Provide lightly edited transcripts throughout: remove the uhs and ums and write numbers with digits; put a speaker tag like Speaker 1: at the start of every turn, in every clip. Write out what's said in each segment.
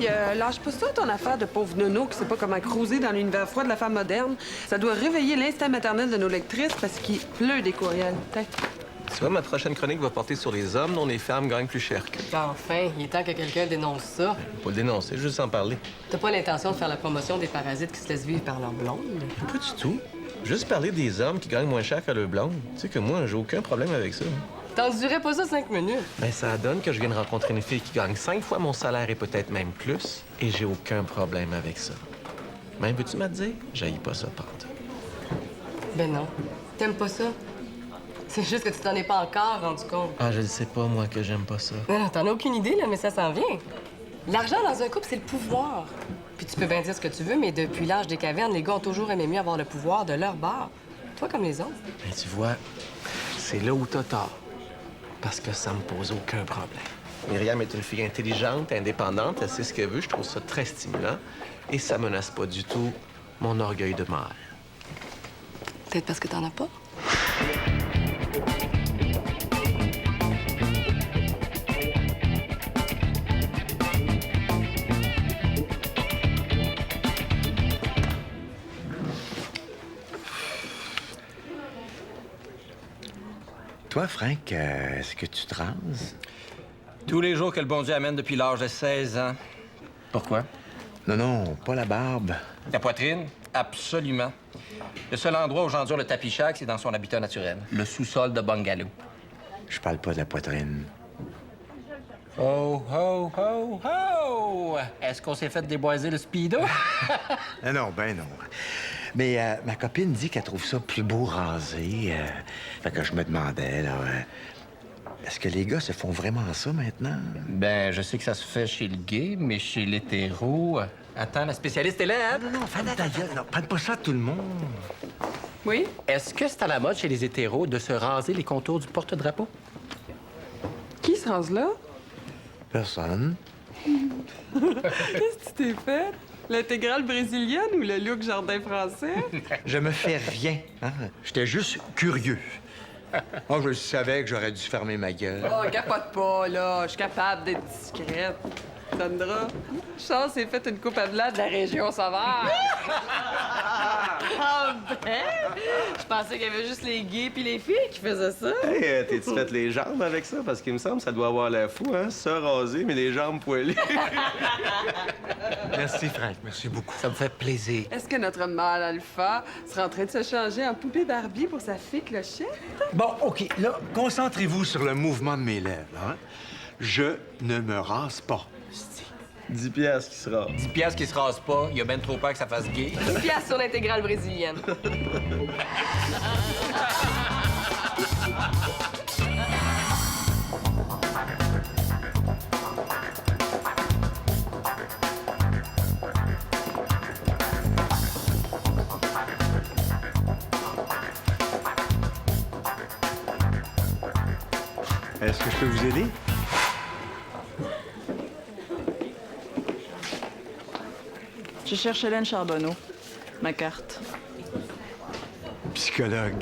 Speaker 1: Puis lâche pas ça, ton affaire de pauvre nono qui sait pas comment cruiser dans l'univers froid de la femme moderne. Ça doit réveiller l'instinct maternel de nos lectrices parce qu'il pleut des courriels. Tiens.
Speaker 2: Tu vois, ma prochaine chronique va porter sur les hommes dont les femmes gagnent plus cher qu'eux.
Speaker 3: Enfin, il est temps que quelqu'un dénonce ça.
Speaker 2: Pas le dénoncer, juste en parler.
Speaker 3: T'as pas l'intention de faire la promotion des parasites qui se laissent vivre par leur blonde?
Speaker 2: Pas du tout. Juste parler des hommes qui gagnent moins cher que leur blonde. Tu sais que moi, j'ai aucun problème avec ça.
Speaker 3: T'endurais pas ça 5 minutes?
Speaker 2: Ben, ça donne que je viens de rencontrer une fille qui gagne 5 fois mon salaire et peut-être même plus, et j'ai aucun problème avec ça. Même, veux-tu me dire? J'haïs pas ça, pente.
Speaker 3: Ben non. T'aimes pas ça? C'est juste que tu t'en es pas encore rendu compte.
Speaker 2: Ah, je ne sais pas, moi, que j'aime pas ça.
Speaker 3: Non, t'en as aucune idée, là, mais ça s'en vient. L'argent dans un couple, c'est le pouvoir. Puis tu peux bien dire ce que tu veux, mais depuis l'âge des cavernes, les gars ont toujours aimé mieux avoir le pouvoir de leur bord. Toi comme les autres.
Speaker 2: Ben, tu vois, c'est là où t'as tort. Parce que ça me pose aucun problème. Myriam est une fille intelligente, indépendante, elle sait ce qu'elle veut, je trouve ça très stimulant. Et ça menace pas du tout mon orgueil de mère.
Speaker 3: Peut-être parce que t'en as pas.
Speaker 4: Toi, Frank, est-ce que tu te rases?
Speaker 5: Tous les jours que le bon Dieu amène depuis l'âge de 16 ans. Pourquoi?
Speaker 4: Non, pas la barbe.
Speaker 5: La poitrine? Absolument. Le seul endroit où j'endure le tapis shack, c'est dans son habitat naturel. Le sous-sol de bungalow.
Speaker 4: Je parle pas de la poitrine.
Speaker 5: Oh, oh, oh, oh! Est-ce qu'on s'est fait déboiser le speedo?
Speaker 4: Non, ben non. Mais ma copine dit qu'elle trouve ça plus beau rasé. Fait que je me demandais, là, est-ce que les gars se font vraiment ça maintenant?
Speaker 5: Ben, je sais que ça se fait chez le gay, mais chez l'hétéro... Attends, la spécialiste est là, hein?
Speaker 4: Non, ferme ta gueule. Non, parle pas ça à tout le monde.
Speaker 1: Oui?
Speaker 5: Est-ce que c'est à la mode chez les hétéros de se raser les contours du porte-drapeau?
Speaker 1: Qui se rase là?
Speaker 4: Personne.
Speaker 1: Qu'est-ce que tu t'es fait? L'intégrale brésilienne ou le look jardin français?
Speaker 4: Je me fais rien. Hein? J'étais juste curieux. Oh, je savais que j'aurais dû fermer ma gueule.
Speaker 1: Oh, capote pas, là. Je suis capable d'être discrète. Sandra, Charles s'est fait une coupe à blanc de la région sauvage. Ah ben! Je pensais qu'il y avait juste les gays puis les filles qui faisaient ça.
Speaker 2: Hey, t'es-tu fait les jambes avec ça? Parce qu'il me semble que ça doit avoir l'air fou, hein? Se raser, mais les jambes poilues.
Speaker 4: Merci, Frank. Merci beaucoup.
Speaker 5: Ça me fait plaisir.
Speaker 1: Est-ce que notre mâle alpha sera en train de se changer en poupée Barbie pour sa fille Clochette?
Speaker 4: Bon, OK. Là, concentrez-vous sur le mouvement de mes lèvres. Hein? Je ne me rase pas.
Speaker 2: 10 piastres qui sera.
Speaker 5: 10 piastres qui se rasent pas, il y a ben trop peur que ça fasse gay.
Speaker 3: 10 piastres sur l'intégrale brésilienne.
Speaker 4: Est-ce que je peux vous aider?
Speaker 6: Je cherche Hélène Charbonneau. Ma carte.
Speaker 4: Psychologue.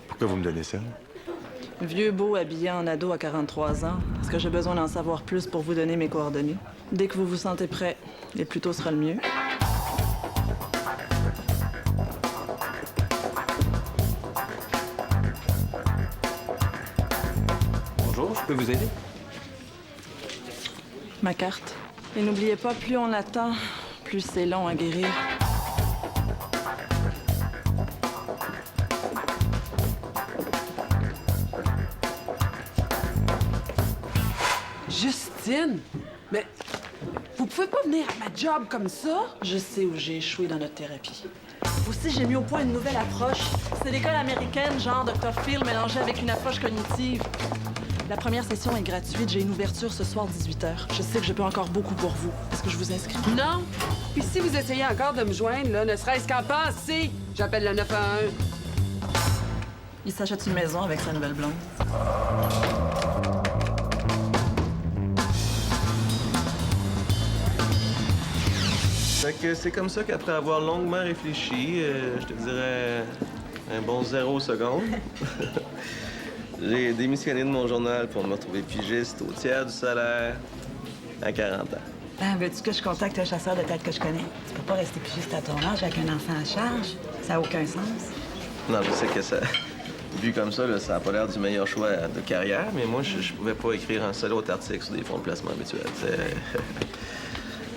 Speaker 4: Pourquoi vous me donnez ça?
Speaker 6: Vieux beau habillé en ado à 43 ans. Est-ce que j'ai besoin d'en savoir plus pour vous donner mes coordonnées? Dès que vous vous sentez prêt, et plus tôt sera le mieux.
Speaker 5: Bonjour, je peux vous aider?
Speaker 6: Ma carte. Et n'oubliez pas, plus on attend, plus c'est long à guérir.
Speaker 1: Justine! Mais vous pouvez pas venir à ma job comme ça?
Speaker 6: Je sais où j'ai échoué dans notre thérapie. Aussi, j'ai mis au point une nouvelle approche. C'est l'école américaine, genre Dr. Phil, mélangée avec une approche cognitive. La première session est gratuite. J'ai une ouverture ce soir 18h. Je sais que je peux encore beaucoup pour vous. Est-ce que je vous inscris?
Speaker 1: Non. Puis si vous essayez encore de me joindre, là, ne serait-ce qu'en passer, j'appelle le 911.
Speaker 6: Il s'achète une maison avec sa nouvelle blonde.
Speaker 2: Fait que c'est comme ça qu'après avoir longuement réfléchi, je te dirais un bon 0 seconde. J'ai démissionné de mon journal pour me retrouver pigiste au tiers du salaire. à 40 ans.
Speaker 7: Ben, veux-tu que je contacte un chasseur de tête que je connais? Tu peux pas rester plus juste à ton âge avec un enfant à charge. Ça n'a aucun sens.
Speaker 2: Non, je sais que ça... Vu comme ça, là, ça n'a pas l'air du meilleur choix de carrière, mais moi, je pouvais pas écrire un seul autre article sur des fonds de placement habituels.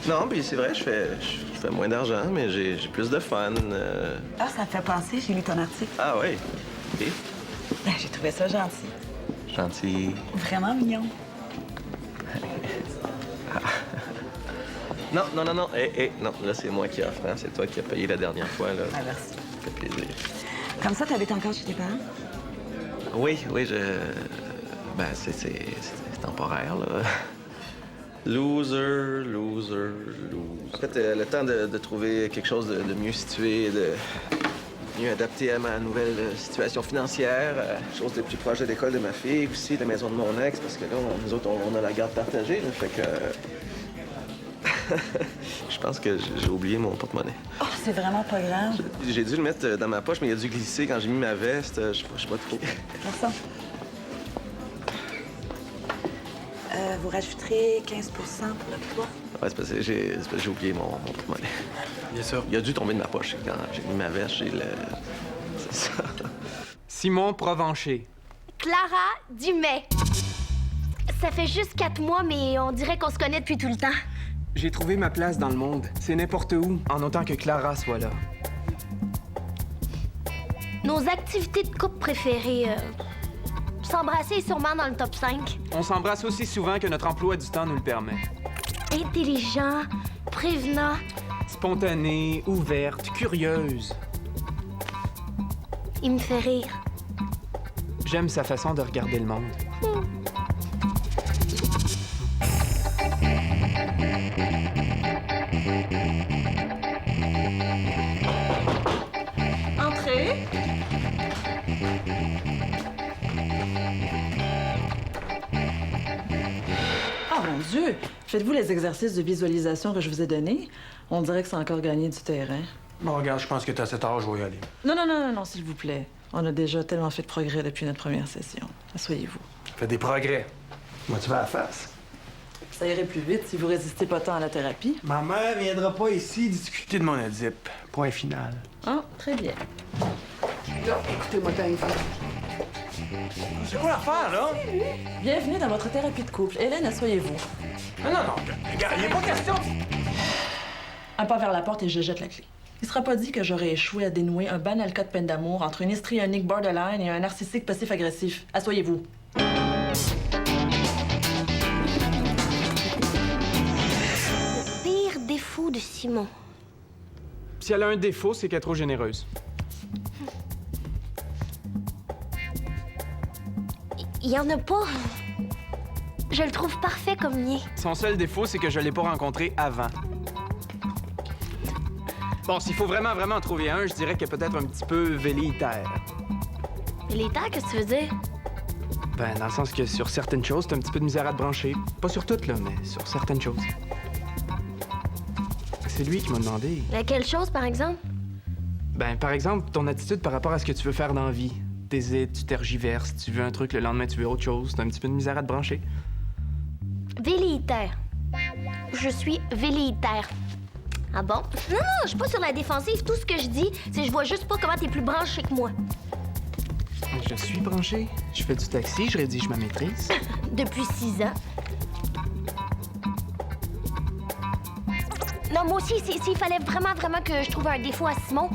Speaker 2: Non, puis c'est vrai, je fais moins d'argent, mais j'ai plus de fun.
Speaker 7: Ah, ça me fait penser, j'ai lu ton article.
Speaker 2: Ah oui? OK.
Speaker 7: Ben, j'ai trouvé ça gentil.
Speaker 2: Gentil.
Speaker 7: Vraiment mignon.
Speaker 2: Non. Non, là, c'est moi qui offre, hein? C'est toi qui as payé la dernière fois, là.
Speaker 7: Ah, merci.
Speaker 2: Ça fait plaisir.
Speaker 7: Comme ça, t'habites encore chez tes parents?
Speaker 2: Oui, Ben, c'est temporaire, là. Loser. En fait, le temps de trouver quelque chose de mieux situé, de mieux adapté à ma nouvelle situation financière, chose de plus proche de l'école de ma fille, aussi de la maison de mon ex, parce que là, nous autres, on a la garde partagée, là, fait que... Je pense que j'ai oublié mon porte-monnaie.
Speaker 7: Oh, c'est vraiment pas grave.
Speaker 2: J'ai dû le mettre dans ma poche, mais il a dû glisser quand j'ai mis ma veste. Je sais pas trop.
Speaker 7: Garçon. Vous rajouterez 15 pour l'octroi?
Speaker 2: Ouais, c'est parce que j'ai oublié mon porte-monnaie.
Speaker 8: Bien sûr.
Speaker 2: Il a dû tomber de ma poche. Quand j'ai mis ma veste, c'est ça.
Speaker 8: Simon Provencher.
Speaker 9: Clara Dumais. Ça fait juste 4 mois, mais on dirait qu'on se connaît depuis tout le temps.
Speaker 8: J'ai trouvé ma place dans le monde. C'est n'importe où, en autant que Clara soit là.
Speaker 9: Nos activités de couple préférées, s'embrasser est sûrement dans le top 5.
Speaker 8: On s'embrasse aussi souvent que notre emploi du temps nous le permet.
Speaker 9: Intelligent, prévenant.
Speaker 8: Spontanée, ouverte, curieuse.
Speaker 9: Il me fait rire.
Speaker 8: J'aime sa façon de regarder le monde.
Speaker 6: Entrez. Ah, mon Dieu! Faites-vous les exercices de visualisation que je vous ai donnés? On dirait que c'est encore gagné du terrain.
Speaker 8: Bon, regarde, je pense que t'as cet âge, je vais y aller.
Speaker 6: Non, s'il vous plaît. On a déjà tellement fait de progrès depuis notre première session. Asseyez-vous.
Speaker 8: Fais des progrès. Moi, tu vas à la face.
Speaker 6: Ça irait plus vite si vous résistez pas tant à la thérapie.
Speaker 8: Ma mère viendra pas ici discuter de mon Oedipe. Point final.
Speaker 6: Ah, très bien.
Speaker 1: Là, écoutez-moi, t'as une fois.
Speaker 8: C'est quoi l'affaire, là?
Speaker 6: Bienvenue dans votre thérapie de couple. Hélène, asseyez-vous.
Speaker 8: Non, regarde, il est pas question...
Speaker 6: Un pas vers la porte et je jette la clé. Il sera pas dit que j'aurais échoué à dénouer un banal cas de peine d'amour entre un histrionique borderline et un narcissique passif-agressif. Asseyez-vous.
Speaker 9: Pire défaut de Simon.
Speaker 8: Si elle a un défaut, c'est qu'elle est trop généreuse.
Speaker 9: Il y en a pas. Je le trouve parfait comme niais.
Speaker 8: Son seul défaut, c'est que je l'ai pas rencontré avant. Bon, s'il faut vraiment en trouver un, je dirais qu'il est peut-être un petit peu velléitaire.
Speaker 9: Militaire, qu'est-ce que tu veux dire?
Speaker 8: Ben, dans le sens que sur certaines choses, t'as un petit peu de misère à te brancher. Pas sur toutes, là, mais sur certaines choses. C'est lui qui m'a demandé.
Speaker 9: Quelle chose, par exemple?
Speaker 8: Ben, par exemple, ton attitude par rapport à ce que tu veux faire dans la vie. T'hésites, tu tergiverses, tu veux un truc, le lendemain, tu veux autre chose. T'as un petit peu de misère à te brancher.
Speaker 9: Velléitaire. Je suis velléitaire. Ah bon? Non, je suis pas sur la défensive. Tout ce que je dis, c'est que je vois juste pas comment t'es plus branché que moi.
Speaker 8: Je suis branché. Je fais du taxi, je rédige ma maîtrise.
Speaker 9: Depuis 6 ans. Non, moi aussi, s'il fallait vraiment que je trouve un défaut à Simon,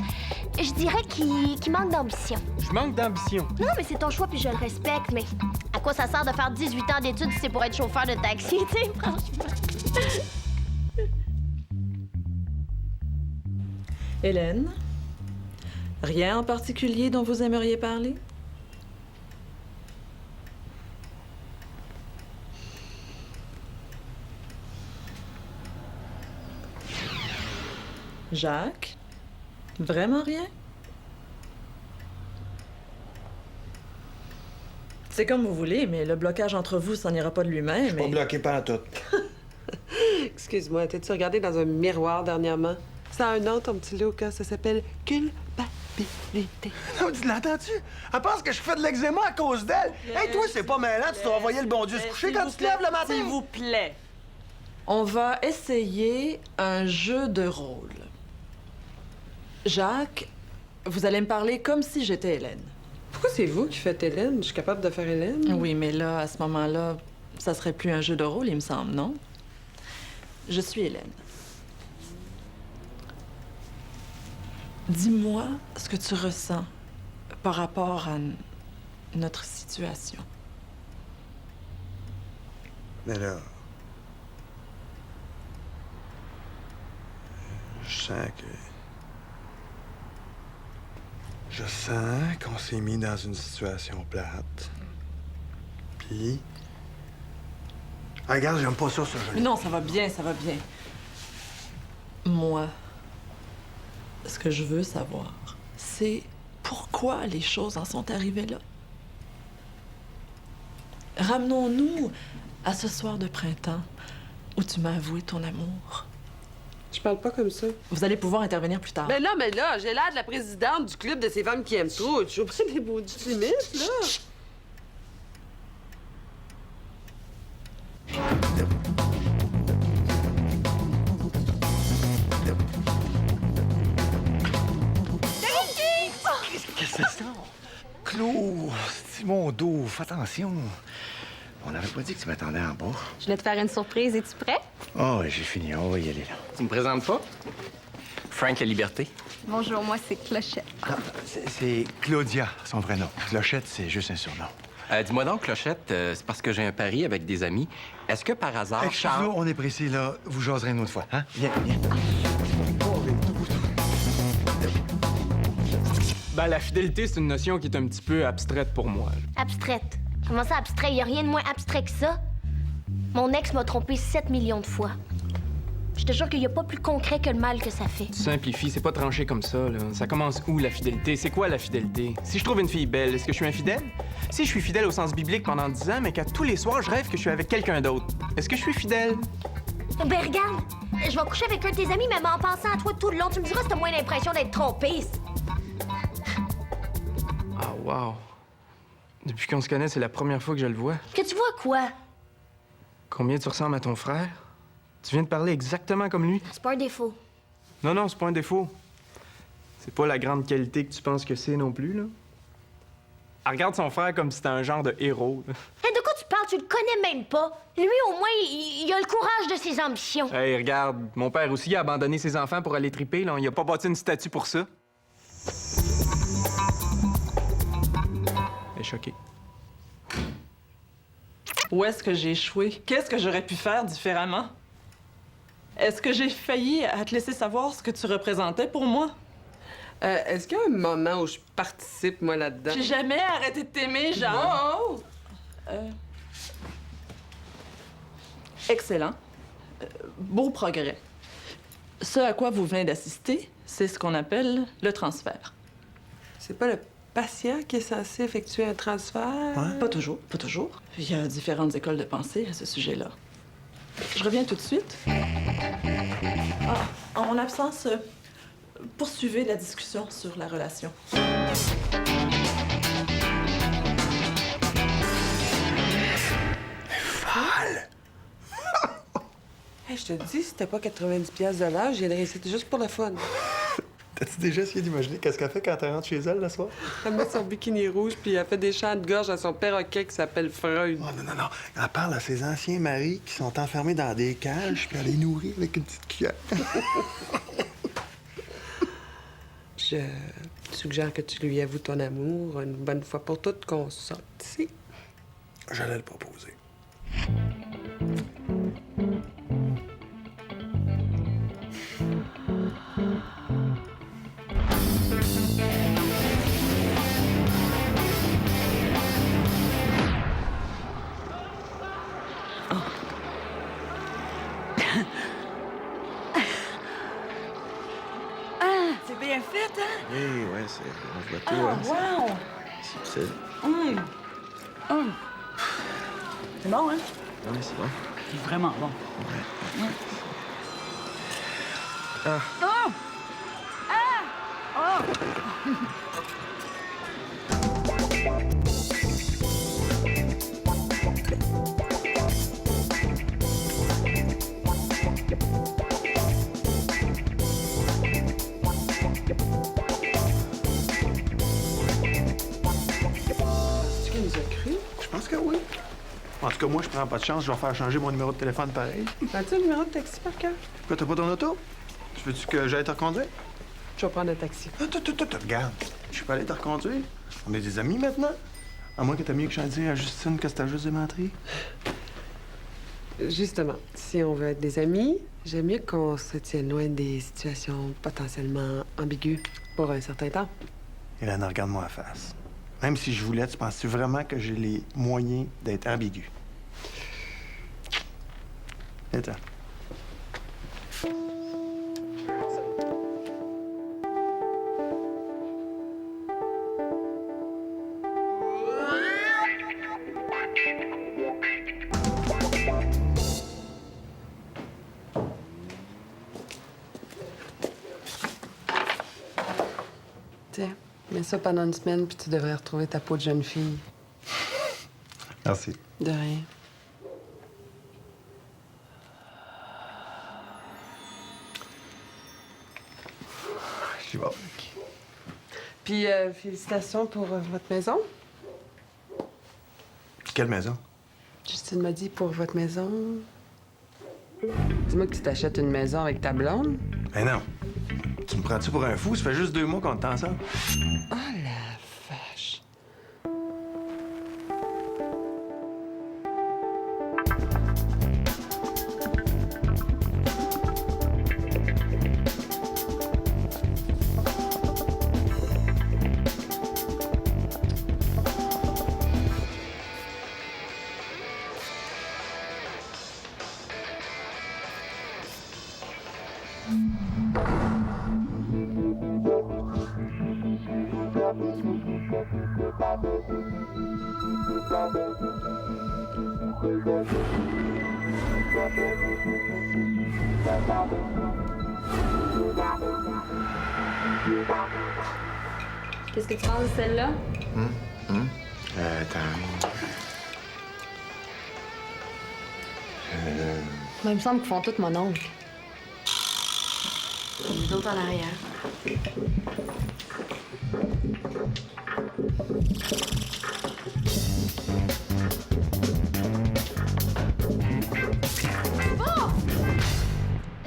Speaker 9: je dirais qu'il manque d'ambition.
Speaker 8: Je manque d'ambition.
Speaker 9: Non, mais c'est ton choix, puis je le respecte, mais à quoi ça sert de faire 18 ans d'études si c'est pour être chauffeur de taxi, tu sais, franchement?
Speaker 6: Hélène, rien en particulier dont vous aimeriez parler? Jacques? Vraiment rien? C'est comme vous voulez, mais le blocage entre vous, ça n'ira pas de lui-même.
Speaker 4: Je suis pas bloqué par tout.
Speaker 1: Excuse-moi, t'es-tu regardé dans un miroir dernièrement? Ça a un nom, ton petit look, hein? Ça s'appelle culpabilité.
Speaker 10: Non, tu l'entends-tu? Elle pense que je fais de l'eczéma à cause d'elle. Hey, toi, c'est pas mêlant, tu dois envoyer le bon Dieu se coucher quand tu te lèves le matin.
Speaker 6: S'il vous plaît. On va essayer un jeu de rôle. Jacques, vous allez me parler comme si j'étais Hélène.
Speaker 1: Pourquoi c'est vous qui faites Hélène? Je suis capable de faire Hélène.
Speaker 6: Oui, mais là, à ce moment-là, ça serait plus un jeu de rôle, il me semble, non? Je suis Hélène. Dis-moi ce que tu ressens par rapport à notre situation.
Speaker 10: Mais là... Je sens qu'on s'est mis dans une situation plate. Puis... Ah, regarde, j'aime pas ça,
Speaker 6: Mais non, ça va bien, ça va bien. Moi, ce que je veux savoir, c'est pourquoi les choses en sont arrivées là. Ramenons-nous à ce soir de printemps où tu m'as avoué ton amour.
Speaker 1: Je parle pas comme ça.
Speaker 6: Vous allez pouvoir intervenir plus tard.
Speaker 1: Mais là, j'ai l'air de la présidente du club de ces femmes qui aiment trop. Je suis pas des beaux limites, là.
Speaker 4: Qu'est-ce que c'est ça? Claude, c'est mon dos, fais attention. On n'avait pas dit que tu m'attendais en bas.
Speaker 9: Je vais te faire une surprise. Es-tu prêt?
Speaker 4: Oh, j'ai fini. On va y aller, là.
Speaker 5: Tu me présentes pas? Frank La Liberté.
Speaker 9: Bonjour, moi, c'est Clochette.
Speaker 4: C'est Claudia, son vrai nom. Clochette, c'est juste un surnom.
Speaker 5: Dis-moi donc, Clochette, c'est parce que j'ai un pari avec des amis. Est-ce que par hasard, Charles...
Speaker 10: Excuse-nous, on est précis, là. Vous jaserez une autre fois, hein? Viens, viens.
Speaker 8: Ben, la fidélité, c'est une notion qui est un petit peu abstraite pour moi.
Speaker 9: Abstraite. Comment ça, abstrait? Y a rien de moins abstrait que ça. Mon ex m'a trompé 7 millions de fois. Je te jure qu'il y a pas plus concret que le mal que ça fait.
Speaker 8: Tu simplifies, c'est pas tranché comme ça, là. Ça commence où, la fidélité? C'est quoi, la fidélité? Si je trouve une fille belle, est-ce que je suis infidèle? Si je suis fidèle au sens biblique pendant 10 ans, mais qu'à tous les soirs, je rêve que je suis avec quelqu'un d'autre, est-ce que je suis fidèle?
Speaker 9: Ben regarde, je vais coucher avec un de tes amis, mais en pensant à toi tout le long, tu me diras si t'as moins l'impression d'être trompé.
Speaker 8: Ah, wow. Depuis qu'on se connaît, c'est la première fois que je le vois.
Speaker 9: Que tu vois quoi?
Speaker 8: Combien tu ressembles à ton frère? Tu viens de parler exactement comme lui.
Speaker 9: C'est pas un défaut.
Speaker 8: Non, c'est pas un défaut. C'est pas la grande qualité que tu penses que c'est non plus, là. Elle regarde son frère comme si c'était un genre de héros, là.
Speaker 9: Hey, de quoi tu parles? Tu le connais même pas. Lui, au moins, il a le courage de ses ambitions.
Speaker 8: Hey, regarde, mon père aussi a abandonné ses enfants pour aller triper, là. Il a pas bâti une statue pour ça. Elle est choquée.
Speaker 6: Où est-ce que j'ai échoué? Qu'est-ce que j'aurais pu faire différemment? Est-ce que j'ai failli à te laisser savoir ce que tu représentais pour moi?
Speaker 1: Est-ce qu'il y a un moment où je participe, moi, là-dedans?
Speaker 6: J'ai jamais arrêté de t'aimer, Jean.
Speaker 1: Oh!
Speaker 6: Excellent. Beau progrès. Ce à quoi vous venez d'assister, c'est ce qu'on appelle le transfert.
Speaker 1: C'est pas le patient qui est censé effectuer un transfert?
Speaker 6: Pas toujours, pas toujours. Il y a différentes écoles de pensée à ce sujet-là. Je reviens tout de suite. En mon absence, poursuivez la discussion sur la relation.
Speaker 10: Folle!
Speaker 1: Hey, je te dis, c'était pas 90$ de l'heure, j'ai réussi juste pour le fun.
Speaker 10: T'as-tu déjà essayé d'imaginer qu'est-ce qu'elle fait quand elle rentre chez elle le soir?
Speaker 1: Elle met son bikini rouge, puis elle fait des chants de gorge à son perroquet qui s'appelle Freud.
Speaker 10: Oh, non. Elle parle à ses anciens maris qui sont enfermés dans des cages, puis elle les nourrit avec une petite cuillère.
Speaker 1: Je suggère que tu lui avoues ton amour une bonne fois pour toutes qu'on sorte ici.
Speaker 10: J'allais le proposer.
Speaker 7: C'est bien fait, hein?
Speaker 2: Oui, ouais, c'est... On voit tout,
Speaker 7: Ah,
Speaker 2: hein.
Speaker 7: wow!
Speaker 2: C'est difficile.
Speaker 7: C'est bon, hein?
Speaker 2: Oui, c'est bon.
Speaker 7: C'est vraiment bon.
Speaker 2: Ah.
Speaker 7: Oh! Ah! Oh!
Speaker 10: En tout cas, moi, je prends pas de chance. Je vais faire changer mon numéro de téléphone pareil.
Speaker 1: As-tu le numéro de taxi par cœur?
Speaker 10: Pourquoi t'as pas ton auto? Tu veux-tu que j'aille te reconduire?
Speaker 1: Je vais prendre un taxi.
Speaker 10: Regarde. Je suis pas allé te reconduire. On est des amis maintenant. À moins que t'as mieux que j'aille dire à Justine que c'était juste des menteries.
Speaker 1: Justement, si on veut être des amis, j'aime mieux qu'on se tienne loin des situations potentiellement ambiguës pour un certain temps.
Speaker 10: Hélène, regarde-moi en face. Même si je voulais, tu penses-tu vraiment que j'ai les moyens d'être ambigu? Attends.
Speaker 1: Tiens, mets ça pendant une semaine, puis tu devrais retrouver ta peau de jeune fille.
Speaker 10: Merci.
Speaker 1: De rien.
Speaker 10: Je vais.
Speaker 1: Puis, félicitations pour votre maison.
Speaker 10: Quelle maison?
Speaker 1: Justine m'a dit pour votre maison. Dis-moi que tu t'achètes une maison avec ta blonde.
Speaker 10: Ben non. Tu me prends-tu pour un fou? Ça fait juste 2 mois qu'on est ensemble.
Speaker 1: Oh la vache.
Speaker 11: Qu'est-ce que tu penses de celle-là?
Speaker 4: Attends.
Speaker 11: Moi, il me semble qu'ils font tout mon oncle. Les autres en arrière.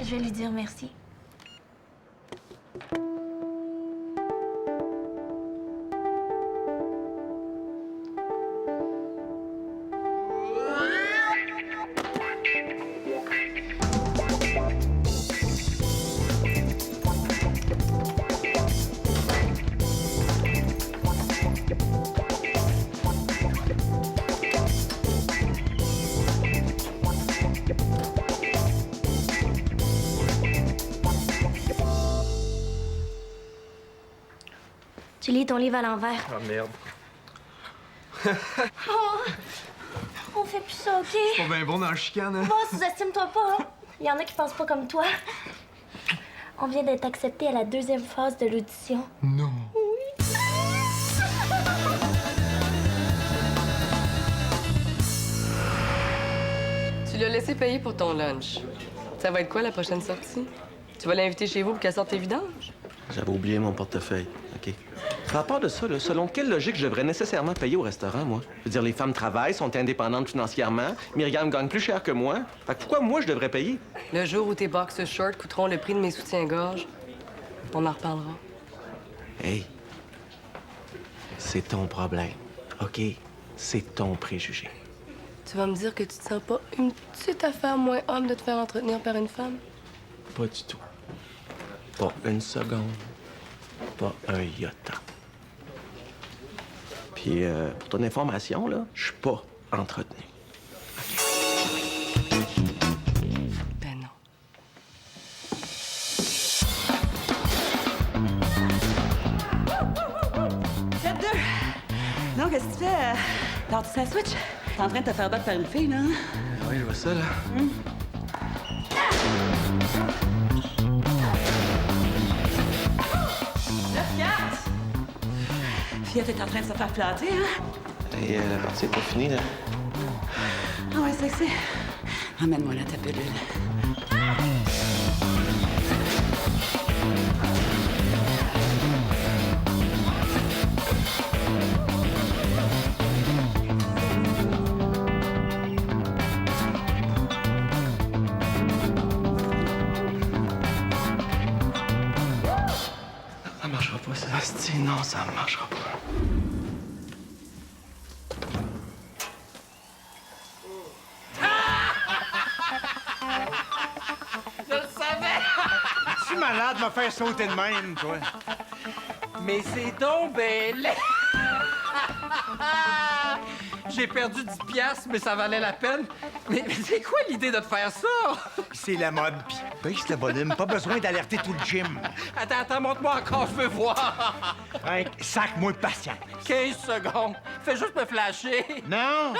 Speaker 9: Je vais lui dire merci. Tu lis ton livre à l'envers.
Speaker 8: Ah, merde.
Speaker 9: On fait plus ça, OK?
Speaker 8: Pas bien bon dans le chicane, hein?
Speaker 9: Bon, sous-estime-toi pas, hein? Il y en a qui pensent pas comme toi. On vient d'être accepté à la 2e phase de l'audition.
Speaker 8: Non.
Speaker 3: Tu l'as laissé payer pour ton lunch. Ça va être quoi la prochaine sortie? Tu vas l'inviter chez vous pour qu'elle sorte tes vidanges?
Speaker 2: J'avais oublié mon portefeuille. OK. À part de ça, là, selon quelle logique je devrais nécessairement payer au restaurant, moi? Je veux dire, les femmes travaillent, sont indépendantes financièrement. Myriam gagne plus cher que moi. Fait que pourquoi moi, je devrais payer?
Speaker 3: Le jour où tes boxers shorts coûteront le prix de mes soutiens-gorge, on en reparlera.
Speaker 2: Hey, c'est ton problème, OK? C'est ton préjugé.
Speaker 3: Tu vas me dire que tu te sens pas une petite affaire moins homme de te faire entretenir par une femme?
Speaker 2: Pas du tout. Pas une seconde. Pas un iota. Puis, pour ton information, là, je suis pas entretenu.
Speaker 3: Ben non.
Speaker 7: Step 2. Non, qu'est-ce que tu fais? T'as ça switch? T'es en train de te faire battre par une fille, là?
Speaker 2: Oui, je vois ça, là.
Speaker 7: Fillette est en train de se faire planter, hein?
Speaker 2: Et c'est pas fini, là.
Speaker 7: Ah ouais, sexy. Emmène-moi là ta pilule.
Speaker 8: Asti, non, ça marchera pas.
Speaker 5: Je le savais!
Speaker 4: Tu es malade de me faire sauter de même, toi.
Speaker 5: Mais c'est donc ben laid! J'ai perdu 10 piastres, mais ça valait la peine. Mais c'est quoi l'idée de te faire ça?
Speaker 4: C'est la mode, pis baisse le volume. Pas besoin d'alerter tout le gym.
Speaker 5: Attends, montre-moi encore, je veux voir.
Speaker 4: Hein, sac-moi patient.
Speaker 5: 15 secondes. Fais juste me flasher.
Speaker 4: Non!